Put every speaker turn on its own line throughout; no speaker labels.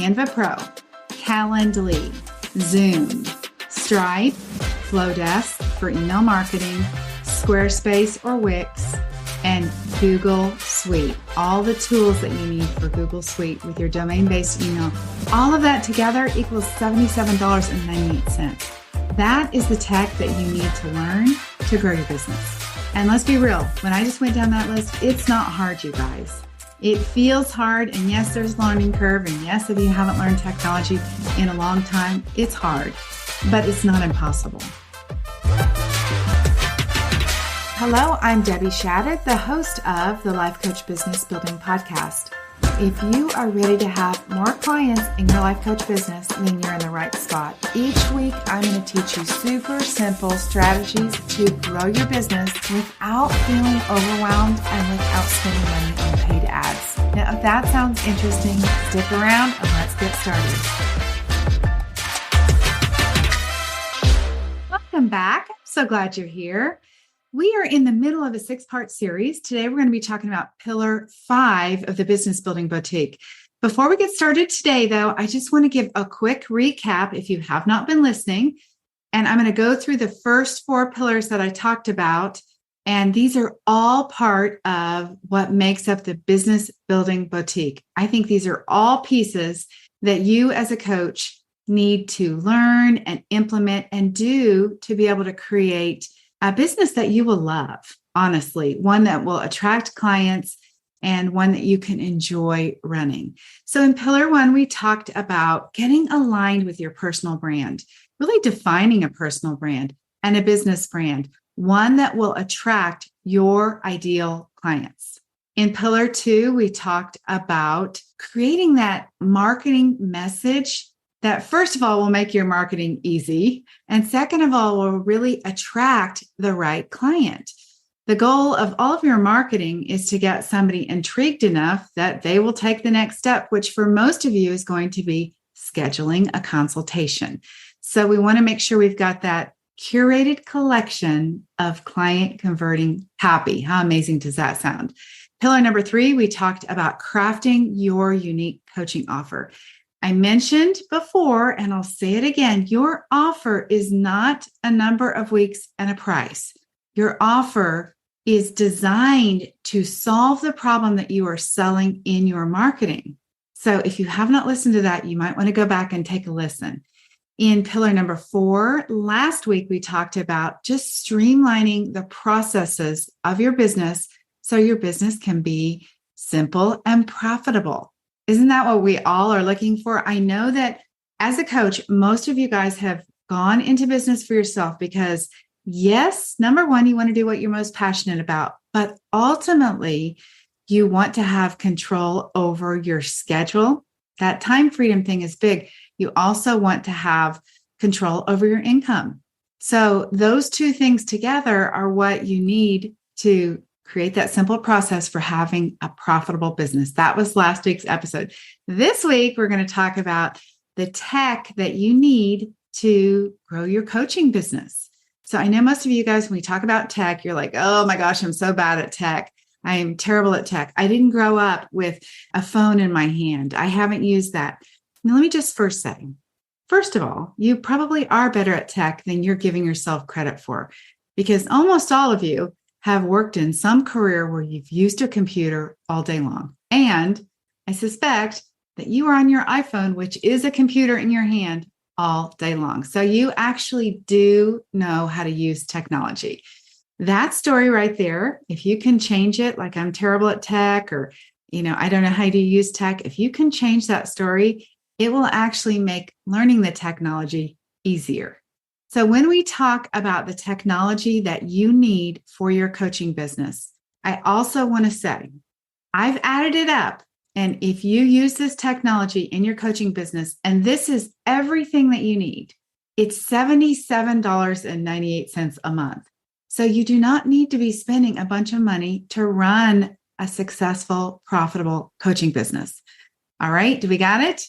Canva Pro, Calendly, Zoom, Stripe, Flowdesk for email marketing, Squarespace or Wix, and Google Suite. All the tools that you need for Google Suite with your domain-based email. All of that together equals $77.98. That is the tech that you need to learn to grow your business. And let's be real, when I just went down that list, it's not hard, you guys. It feels hard, and yes, there's a learning curve, and yes, if you haven't learned technology in a long time, it's hard, but it's not impossible. Hello, I'm Debbie Shadid, the host of the Life Coach Business Building Podcast. If you are ready to have more clients in your life coach business, then you're in the right spot. Each week, I'm going to teach you super simple strategies to grow your business without feeling overwhelmed and without spending money on paid ads. Now, if that sounds interesting, stick around and let's get started. Welcome back. I'm so glad you're here. We are in the middle of a 6-part series. Today, we're going to be talking about Pillar 5 of the Business Building Boutique. Before we get started today, though, I just want to give a quick recap if you have not been listening. And I'm going to go through the first 4 pillars that I talked about. And these are all part of what makes up the Business Building Boutique. I think these are all pieces that you as a coach need to learn and implement and do to be able to create a business that you will love, honestly, one that will attract clients and one that you can enjoy running. So in Pillar 1, we talked about getting aligned with your personal brand, really defining a personal brand and a business brand, one that will attract your ideal clients. In Pillar 2, we talked about creating that marketing message that first of all will make your marketing easy, and second of all will really attract the right client. The goal of all of your marketing is to get somebody intrigued enough that they will take the next step, which for most of you is going to be scheduling a consultation. So we want to make sure we've got that curated collection of client converting happy. How amazing does that sound? Pillar number 3, we talked about crafting your unique coaching offer. I mentioned before, and I'll say it again, your offer is not a number of weeks and a price. Your offer is designed to solve the problem that you are selling in your marketing. So if you have not listened to that, you might want to go back and take a listen. In pillar number 4, last week, we talked about just streamlining the processes of your business so your business can be simple and profitable. Isn't that what we all are looking for? I know that as a coach, most of you guys have gone into business for yourself because, yes, number 1, you want to do what you're most passionate about, but ultimately, you want to have control over your schedule. That time freedom thing is big. You also want to have control over your income. So those 2 things together are what you need to create that simple process for having a profitable business. That was last week's episode. This week, we're going to talk about the tech that you need to grow your coaching business. So I know most of you guys, when we talk about tech, you're like, oh my gosh, I'm so bad at tech. I am terrible at tech. I didn't grow up with a phone in my hand. I haven't used that. Now, let me just first say, first of all, you probably are better at tech than you're giving yourself credit for, because almost all of you have worked in some career where you've used a computer all day long. And I suspect that you are on your iPhone, which is a computer in your hand all day long. So you actually do know how to use technology. That story right there, if you can change it, like I'm terrible at tech or, I don't know how to use tech. If you can change that story, it will actually make learning the technology easier. So when we talk about the technology that you need for your coaching business, I also want to say, I've added it up. And if you use this technology in your coaching business, and this is everything that you need, it's $77.98 a month. So you do not need to be spending a bunch of money to run a successful, profitable coaching business. All right, do we got it?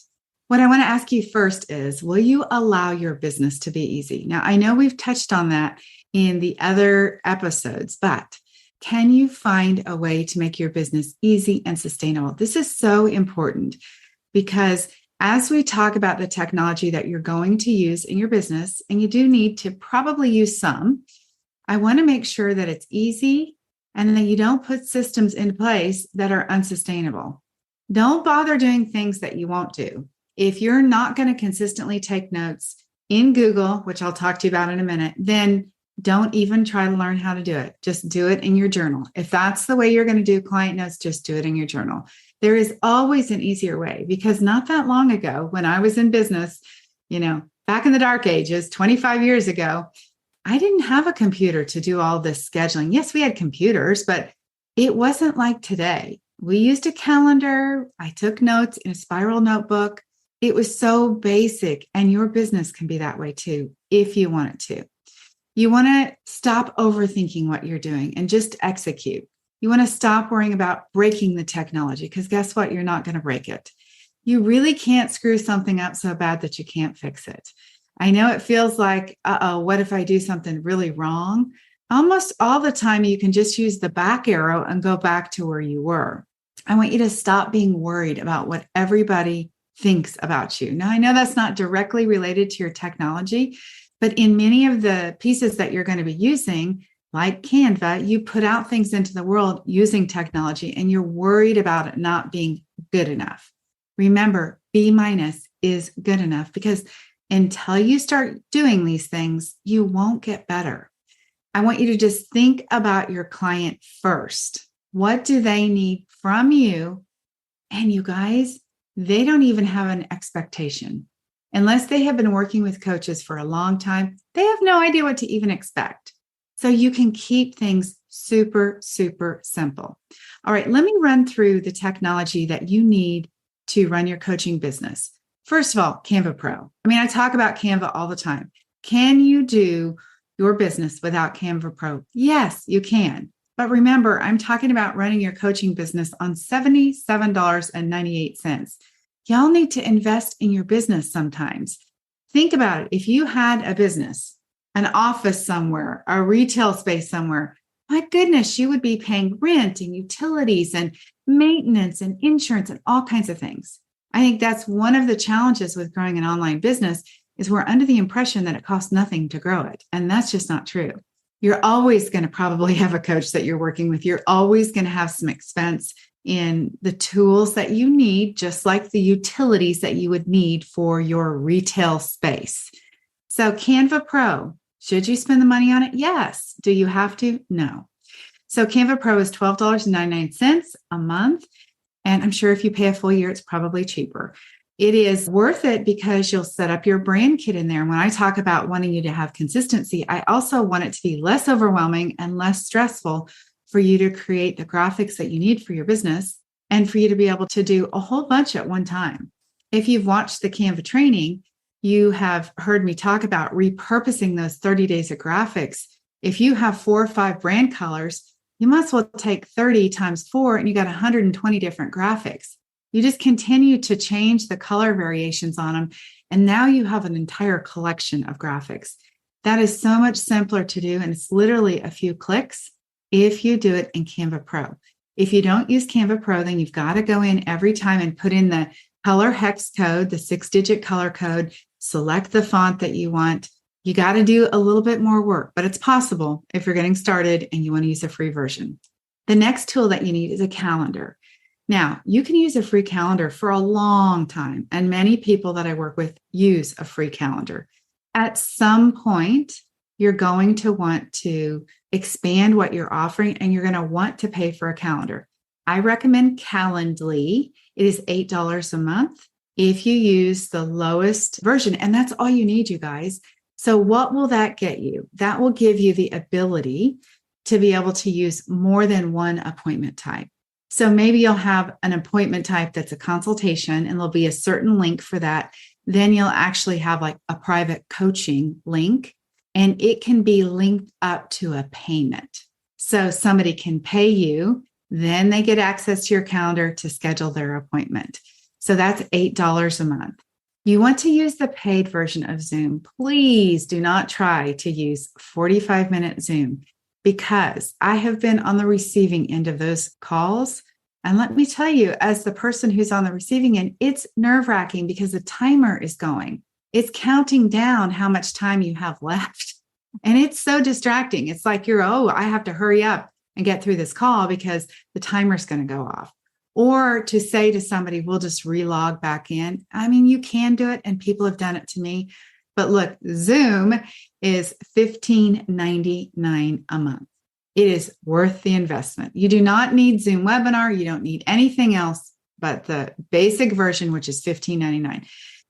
What I want to ask you first is, will you allow your business to be easy? Now, I know we've touched on that in the other episodes, but can you find a way to make your business easy and sustainable? This is so important because As we talk about the technology that you're going to use in your business, and you do need to probably use some, I want to make sure that it's easy and that you don't put systems in place that are unsustainable. Don't bother doing things that you won't do. If you're not going to consistently take notes in Google, which I'll talk to you about in a minute, then don't even try to learn how to do it. Just do it in your journal. If that's the way you're going to do client notes, just do it in your journal. There is always an easier way, because not that long ago, when I was in business, back in the dark ages, 25 years ago, I didn't have a computer to do all this scheduling. Yes, we had computers, but it wasn't like today. We used a calendar. I took notes in a spiral notebook. It was so basic, and your business can be that way too, if you want it to. You want to stop overthinking what you're doing and just execute. You want to stop worrying about breaking the technology, because guess what? You're not going to break it. You really can't screw something up so bad that you can't fix it. I know it feels like, what if I do something really wrong? Almost all the time, you can just use the back arrow and go back to where you were. I want you to stop being worried about what everybody thinks about you. Now, I know that's not directly related to your technology, but in many of the pieces that you're going to be using, like Canva, you put out things into the world using technology, and you're worried about it not being good enough. Remember, B- is good enough, because until you start doing these things, you won't get better. I want you to just think about your client first. What do they need from you? And you guys, they don't even have an expectation. Unless they have been working with coaches for a long time, they have no idea what to even expect. So you can keep things super, super simple. All right, let me run through the technology that you need to run your coaching business. First of all, Canva Pro. I talk about Canva all the time. Can you do your business without Canva Pro? Yes, you can. But remember, I'm talking about running your coaching business on $77.98. Y'all need to invest in your business sometimes. Think about it. If you had a business, an office somewhere, a retail space somewhere, my goodness, you would be paying rent and utilities and maintenance and insurance and all kinds of things. I think that's one of the challenges with growing an online business, is we're under the impression that it costs nothing to grow it. And that's just not true. You're always going to probably have a coach that you're working with. You're always going to have some expense in the tools that you need, just like the utilities that you would need for your retail space. So Canva Pro, should you spend the money on it? Yes. Do you have to? No. So Canva Pro is $12.99 a month. And I'm sure if you pay a full year, it's probably cheaper. It is worth it because you'll set up your brand kit in there. And when I talk about wanting you to have consistency, I also want it to be less overwhelming and less stressful for you to create the graphics that you need for your business, and for you to be able to do a whole bunch at one time. If you've watched the Canva training, you have heard me talk about repurposing those 30 days of graphics. If you have 4 or 5 brand colors, you might as well take 30 times 4 and you got 120 different graphics. You just continue to change the color variations on them. And now you have an entire collection of graphics. That is so much simpler to do. And it's literally a few clicks if you do it in Canva Pro. If you don't use Canva Pro, then you've got to go in every time and put in the color hex code, the 6-digit color code, select the font that you want. You got to do a little bit more work, but it's possible if you're getting started and you want to use a free version. The next tool that you need is a calendar. Now, you can use a free calendar for a long time, and many people that I work with use a free calendar. At some point, you're going to want to expand what you're offering, and you're going to want to pay for a calendar. I recommend Calendly. It is $8 a month if you use the lowest version, and that's all you need, you guys. So what will that get you? That will give you the ability to be able to use more than one appointment type. So maybe you'll have an appointment type that's a consultation, and there'll be a certain link for that. Then you'll actually have like a private coaching link, and it can be linked up to a payment. So somebody can pay you, then they get access to your calendar to schedule their appointment. So that's $8 a month. You want to use the paid version of Zoom. Please do not try to use 45-minute Zoom, because I have been on the receiving end of those calls And let me tell you, as the person who's on the receiving end, it's nerve-wracking because the timer is going. It's counting down how much time you have left. And it's so distracting. It's like I have to hurry up and get through this call because the timer's going to go off. Or to say to somebody, we'll just relog back in. I mean, you can do it, and people have done it to me. But look, Zoom is $15.99 a month. It is worth the investment. You do not need Zoom Webinar. You don't need anything else but the basic version, which is $15.99.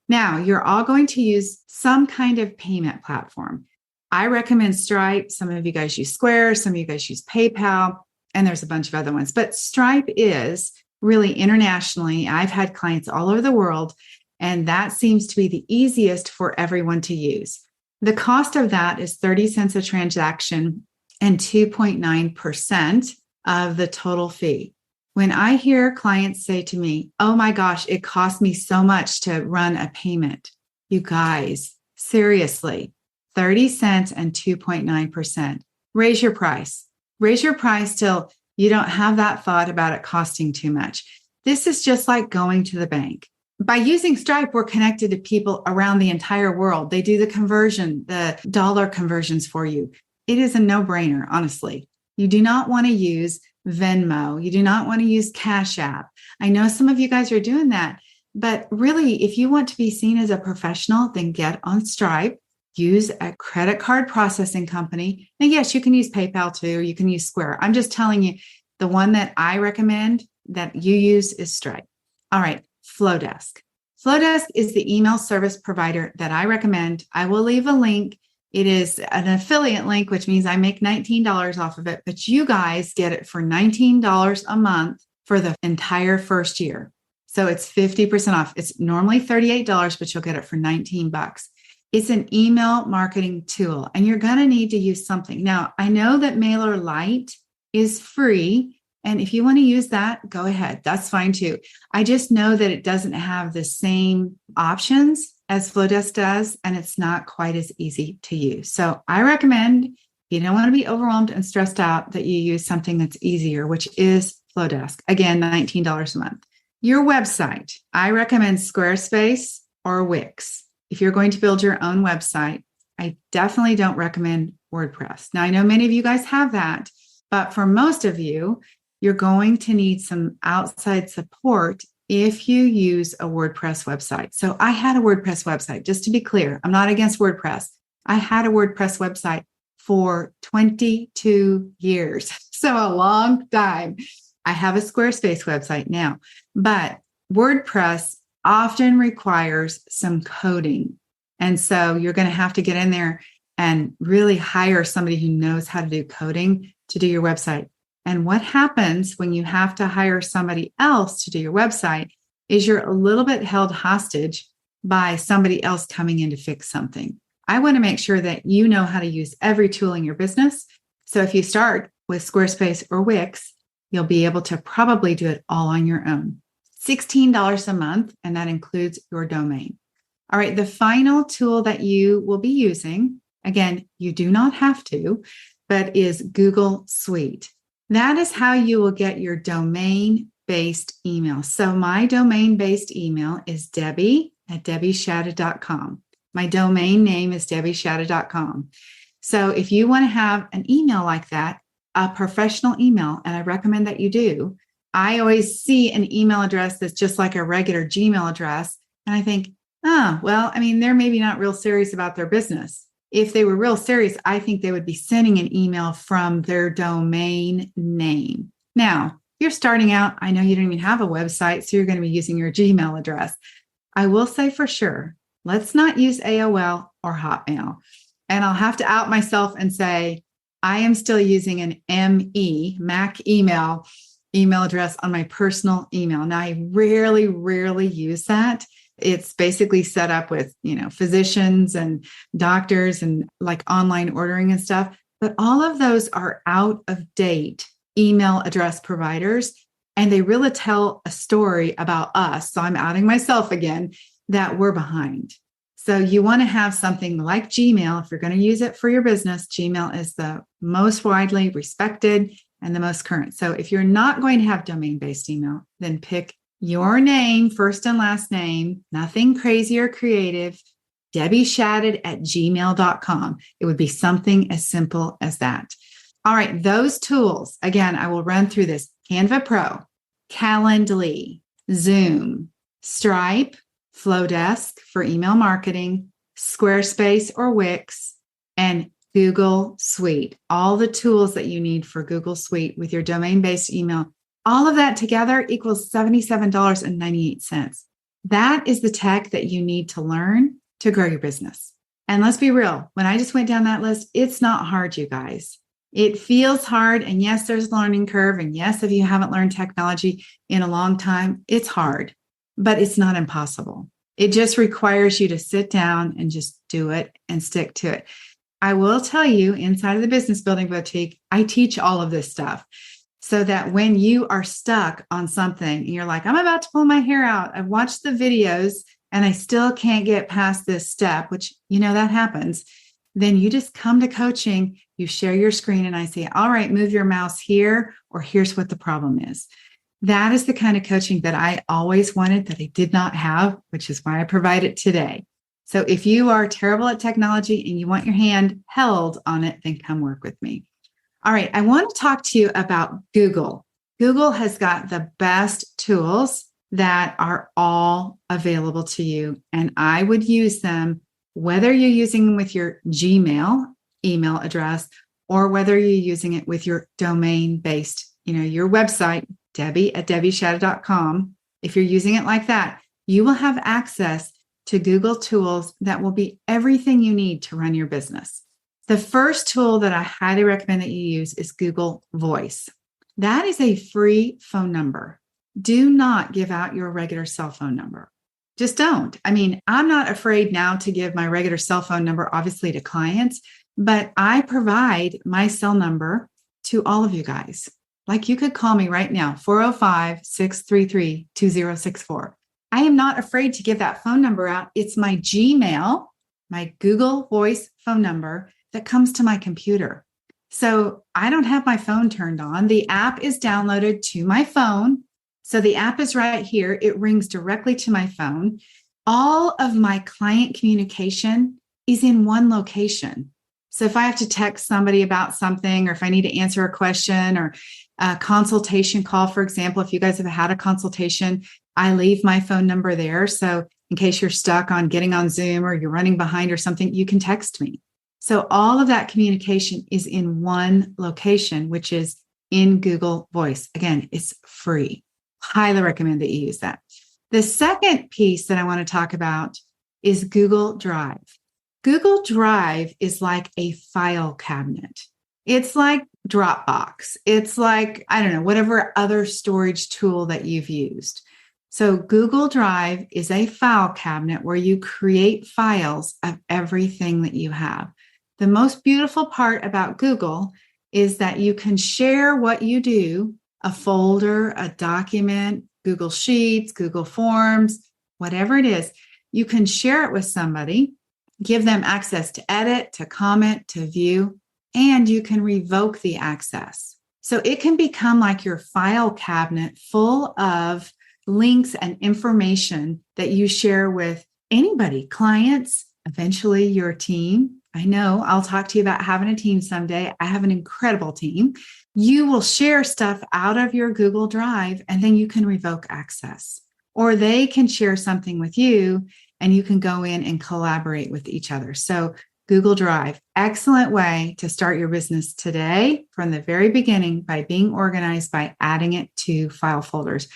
Now, you're all going to use some kind of payment platform. I recommend Stripe. Some of you guys use Square. Some of you guys use PayPal. And there's a bunch of other ones. But Stripe is really internationally. I've had clients all over the world, and that seems to be the easiest for everyone to use. The cost of that is 30 cents a transaction and 2.9% of the total fee. When I hear clients say to me, oh my gosh, it cost me so much to run a payment. You guys, seriously, 30 cents and 2.9%. Raise your price. Raise your price till you don't have that thought about it costing too much. This is just like going to the bank. By using Stripe, we're connected to people around the entire world. They do the conversion, the dollar conversions for you. It is a no-brainer, honestly. You do not want to use Venmo. You do not want to use Cash App. I know some of you guys are doing that, but really, if you want to be seen as a professional, then get on Stripe. Use a credit card processing company. And yes, you can use PayPal too. You can use Square. I'm just telling you, the one that I recommend that you use is Stripe. All right, Flowdesk. Flowdesk is the email service provider that I recommend. I will leave a link. It is an affiliate link, which means I make $19 off of it, but you guys get it for $19 a month for the entire first year. So it's 50% off. It's normally $38, but you'll get it for $19. It's an email marketing tool, and you're going to need to use something. Now, I know that MailerLite is free, and if you want to use that, go ahead. That's fine too. I just know that it doesn't have the same options as Flowdesk does, and it's not quite as easy to use. So I recommend, if you don't want to be overwhelmed and stressed out, that you use something that's easier, which is Flowdesk. Again, $19 a month. Your website, I recommend Squarespace or Wix. If you're going to build your own website, I definitely don't recommend WordPress. Now, I know many of you guys have that, but for most of you, you're going to need some outside support if you use a WordPress website. So I had a WordPress website, just to be clear. I'm not against WordPress. I had a WordPress website for 22 years, so a long time. I have a Squarespace website now, but WordPress often requires some coding. And so you're going to have to get in there and really hire somebody who knows how to do coding to do your website. And what happens when you have to hire somebody else to do your website is you're a little bit held hostage by somebody else coming in to fix something. I want to make sure that you know how to use every tool in your business. So if you start with Squarespace or Wix, you'll be able to probably do it all on your own. $16 a month, and that includes your domain. All right, the final tool that you will be using, again, you do not have to, but is Google Suite. That is how you will get your domain-based email. So my domain-based email is Debbie@DebbieShadid.com. My domain name is DebbieShadid.com. So if you want to have an email like that, a professional email, and I recommend that you do, I always see an email address that's just like a regular Gmail address. And I think, they're maybe not real serious about their business. If they were real serious, I think they would be sending an email from their domain name. Now, if you're starting out, I know you don't even have a website, so you're going to be using your Gmail address. I will say for sure, let's not use AOL or Hotmail. And I'll have to out myself and say, I am still using an Mac email address on my personal email. Now, I rarely use that. It's basically set up with, physicians and doctors and like online ordering and stuff. But all of those are out of date email address providers, and they really tell a story about us. So I'm outing myself again that we're behind. So you want to have something like Gmail. If you're going to use it for your business, Gmail is the most widely respected and the most current. So if you're not going to have domain-based email, then pick your name, first and last name, nothing crazy or creative, DebbieShadid@gmail.com. It would be something as simple as that. All right, those tools, again, I will run through this. Canva Pro, Calendly, Zoom, Stripe, Flowdesk for email marketing, Squarespace or Wix, and Google Suite. All the tools that you need for Google Suite with your domain-based email, all of that together equals $77.98. That is the tech that you need to learn to grow your business. And let's be real, when I just went down that list, it's not hard, you guys. It feels hard. And yes, there's a learning curve. And yes, if you haven't learned technology in a long time, it's hard, but it's not impossible. It just requires you to sit down and just do it and stick to it. I will tell you, inside of the Business Building Boutique, I teach all of this stuff so that when you are stuck on something and you're like, I'm about to pull my hair out, I've watched the videos and I still can't get past this step, which, that happens. Then you just come to coaching, you share your screen, and I say, all right, move your mouse here, or here's what the problem is. That is the kind of coaching that I always wanted that I did not have, which is why I provide it today. So if you are terrible at technology and you want your hand held on it, then come work with me. All right, I want to talk to you about Google. Google has got the best tools that are all available to you, and I would use them whether you're using them with your Gmail email address or whether you're using it with your domain-based, your website, Debbie@DebbieShadid.com. If you're using it like that, you will have access to Google tools that will be everything you need to run your business. The first tool that I highly recommend that you use is Google Voice. That is a free phone number. Do not give out your regular cell phone number. Just don't. I'm not afraid now to give my regular cell phone number, obviously, to clients, but I provide my cell number to all of you guys. Like you could call me right now, 405-633-2064. I am not afraid to give that phone number out. It's my Gmail, my Google Voice phone number that comes to my computer. So I don't have my phone turned on. The app is downloaded to my phone. So the app is right here. It rings directly to my phone. All of my client communication is in one location. So if I have to text somebody about something, or if I need to answer a question or a consultation call, for example, if you guys have had a consultation, I leave my phone number there. So in case you're stuck on getting on Zoom or you're running behind or something, you can text me. So all of that communication is in one location, which is in Google Voice. Again, it's free. Highly recommend that you use that. The second piece that I want to talk about is Google Drive. Google Drive is like a file cabinet. It's like Dropbox. It's like, whatever other storage tool that you've used. So Google Drive is a file cabinet where you create files of everything that you have. The most beautiful part about Google is that you can share what you do, a folder, a document, Google Sheets, Google Forms, whatever it is. You can share it with somebody, give them access to edit, to comment, to view, and you can revoke the access. So it can become like your file cabinet full of links and information that you share with anybody, clients, eventually your team. I know I'll talk to you about having a team someday. I have an incredible team. You will share stuff out of your Google Drive and then you can revoke access, or they can share something with you and you can go in and collaborate with each other. So Google Drive, excellent way to start your business today from the very beginning by being organized, by adding it to file folders.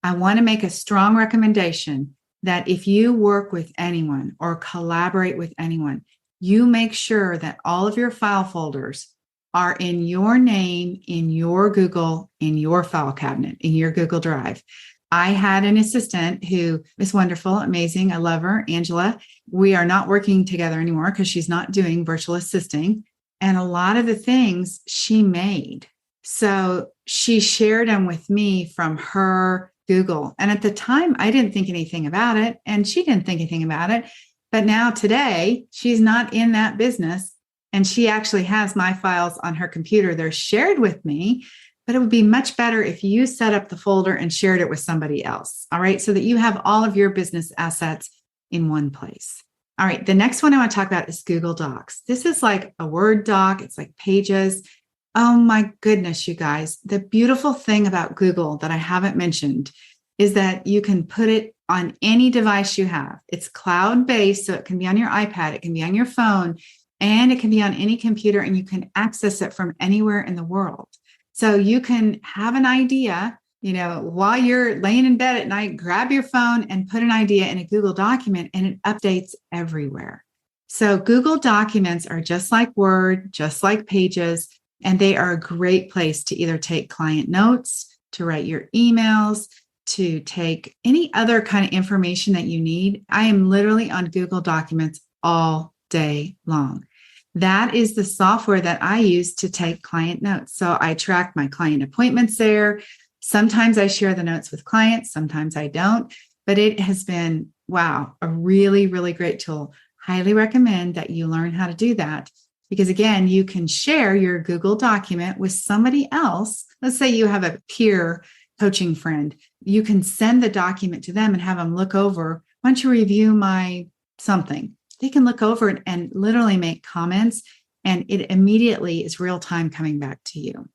I want to make a strong recommendation that if you work with anyone or collaborate with anyone, you make sure that all of your file folders are in your name, in your Google, in your file cabinet, in your Google Drive. I had an assistant who is wonderful, amazing. I love her, Angela. We are not working together anymore because she's not doing virtual assisting. And a lot of the things she made. So she shared them with me from her Google. And at the time, I didn't think anything about it. And she didn't think anything about it. But now today, she's not in that business. And she actually has my files on her computer. They're shared with me, but it would be much better if you set up the folder and shared it with somebody else. All right. So that you have all of your business assets in one place. All right. The next one I want to talk about is Google Docs. This is like a Word doc. It's like pages. Oh my goodness, you guys. The beautiful thing about Google that I haven't mentioned is that you can put it on any device you have. It's cloud-based, so it can be on your iPad, it can be on your phone, and it can be on any computer, and you can access it from anywhere in the world. So you can have an idea, while you're laying in bed at night, grab your phone and put an idea in a Google document, and it updates everywhere. So Google Documents are just like Word, just like Pages, and they are a great place to either take client notes, to write your emails, to take any other kind of information that you need. I am literally on Google Documents all day long. That is the software that I use to take client notes. So I track my client appointments there. Sometimes I share the notes with clients, sometimes I don't, but it has been, wow, a really, really great tool. Highly recommend that you learn how to do that. Because again, you can share your Google document with somebody else. Let's say you have a peer coaching friend. You can send the document to them and have them look over. Why don't you review my something? They can look over it and literally make comments, and it immediately is real time coming back to you.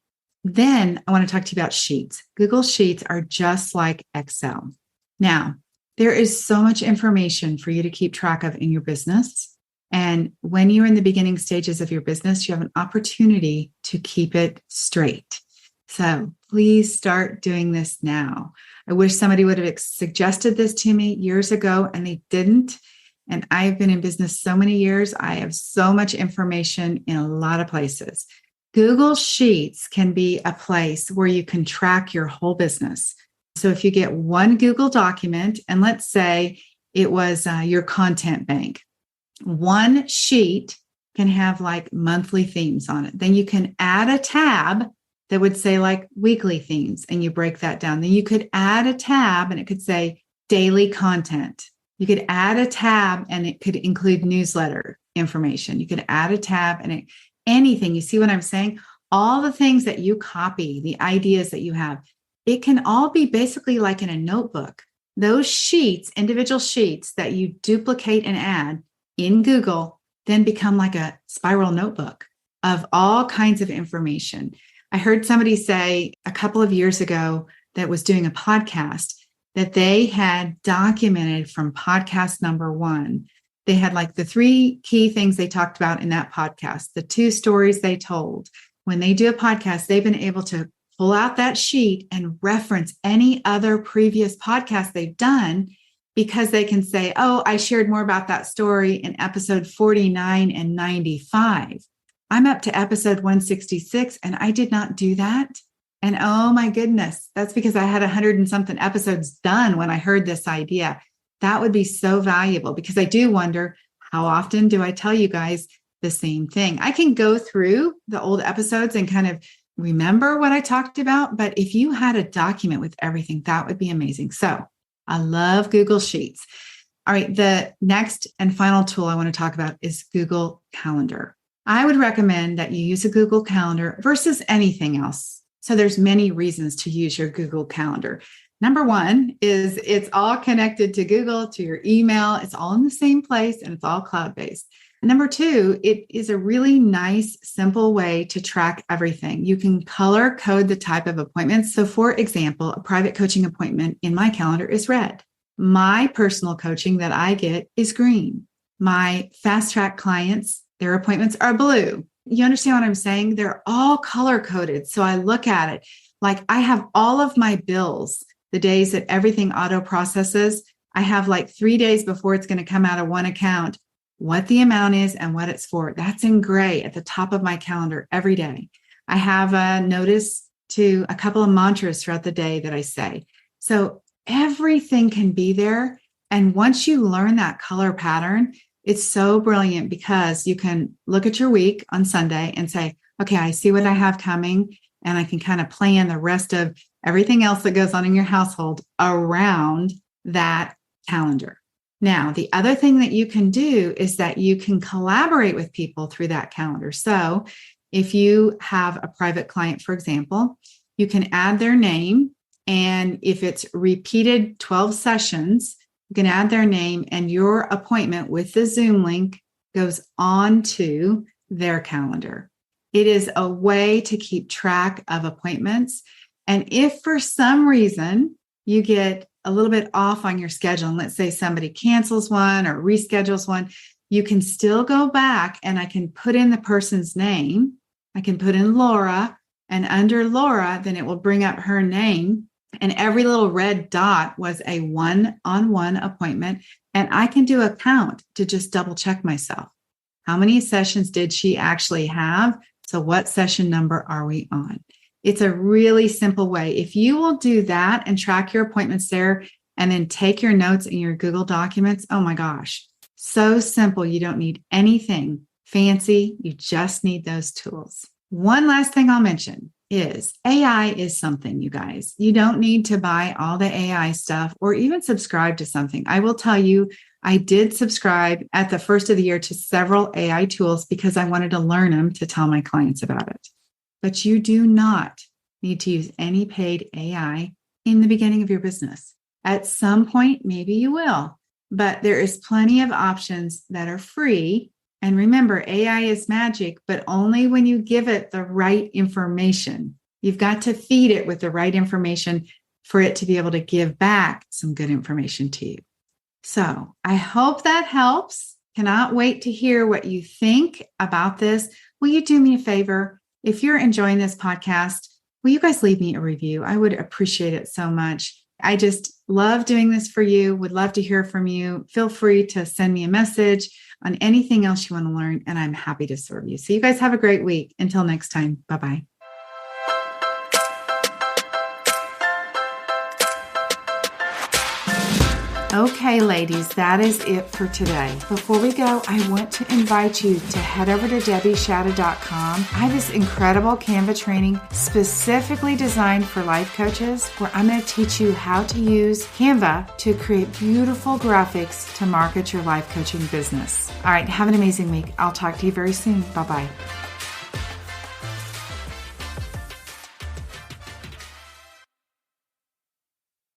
Then I want to talk to you about Sheets. Google Sheets are just like Excel. Now, there is so much information for you to keep track of in your business. And when you're in the beginning stages of your business, you have an opportunity to keep it straight. So please start doing this now. I wish somebody would have suggested this to me years ago, and they didn't. And I've been in business so many years. I have so much information in a lot of places. Google Sheets can be a place where you can track your whole business. So if you get one Google document, and let's say it was your content bank, one sheet can have like monthly themes on it. Then you can add a tab that would say like weekly themes, and you break that down. Then you could add a tab and it could say daily content. You could add a tab and it could include newsletter information. You could add a tab and anything. You see what I'm saying? All the things that you copy, the ideas that you have, it can all be basically like in a notebook. Those sheets, individual sheets that you duplicate and add in Google, then become like a spiral notebook of all kinds of information. I heard somebody say a couple of years ago that was doing a podcast that they had documented from podcast number 1. They had like the 3 key things they talked about in that podcast, the 2 stories they told. When they do a podcast, they've been able to pull out that sheet and reference any other previous podcast they've done, because they can say, oh, I shared more about that story in episode 49 and 95. I'm up to episode 166 and I did not do that. And oh my goodness, that's because I had 100 and something episodes done when I heard this idea. That would be so valuable, because I do wonder, how often do I tell you guys the same thing? I can go through the old episodes and kind of remember what I talked about, but if you had a document with everything, that would be amazing. So I love Google Sheets. All right, the next and final tool I want to talk about is Google Calendar. I would recommend that you use a Google Calendar versus anything else. So there's many reasons to use your Google Calendar. Number 1 is it's all connected to Google, to your email. It's all in the same place and it's all cloud-based. Number 2, it is a really nice, simple way to track everything. You can color code the type of appointments. So for example, a private coaching appointment in my calendar is red. My personal coaching that I get is green. My fast track clients, their appointments are blue. You understand what I'm saying? They're all color coded. So I look at it like I have all of my bills, the days that everything auto processes. I have like 3 days before it's going to come out of one account, what the amount is and what it's for. That's in gray at the top of my calendar every day. I have a notice to a couple of mantras throughout the day that I say. So everything can be there. And once you learn that color pattern, it's so brilliant, because you can look at your week on Sunday and say, okay, I see what I have coming, and I can kind of plan the rest of everything else that goes on in your household around that calendar. Now, the other thing that you can do is that you can collaborate with people through that calendar. So if you have a private client, for example, you can add their name. And if it's repeated 12 sessions, you can add their name, and your appointment with the Zoom link goes on to their calendar. It is a way to keep track of appointments. And if for some reason you get a little bit off on your schedule, and let's say somebody cancels one or reschedules one, you can still go back and I can put in the person's name. I can put in Laura, and under Laura, then it will bring up her name. And every little red dot was a one-on-one appointment. And I can do a count to just double check myself. How many sessions did she actually have? So what session number are we on? It's a really simple way. If you will do that and track your appointments there and then take your notes in your Google Documents, oh my gosh, so simple. You don't need anything fancy. You just need those tools. One last thing I'll mention is AI is something, you guys. You don't need to buy all the AI stuff or even subscribe to something. I will tell you, I did subscribe at the first of the year to several AI tools because I wanted to learn them to tell my clients about it. But you do not need to use any paid AI in the beginning of your business. At some point, maybe you will, but there is plenty of options that are free. And remember, AI is magic, but only when you give it the right information. You've got to feed it with the right information for it to be able to give back some good information to you. So I hope that helps. Cannot wait to hear what you think about this. Will you do me a favor? If you're enjoying this podcast, will you guys leave me a review? I would appreciate it so much. I just love doing this for you. Would love to hear from you. Feel free to send me a message on anything else you want to learn, and I'm happy to serve you. So you guys have a great week. Until next time, bye-bye. Okay, ladies, that is it for today. Before we go, I want to invite you to head over to debbieshadid.com. I have this incredible Canva training specifically designed for life coaches where I'm going to teach you how to use Canva to create beautiful graphics to market your life coaching business. All right, have an amazing week. I'll talk to you very soon. Bye-bye.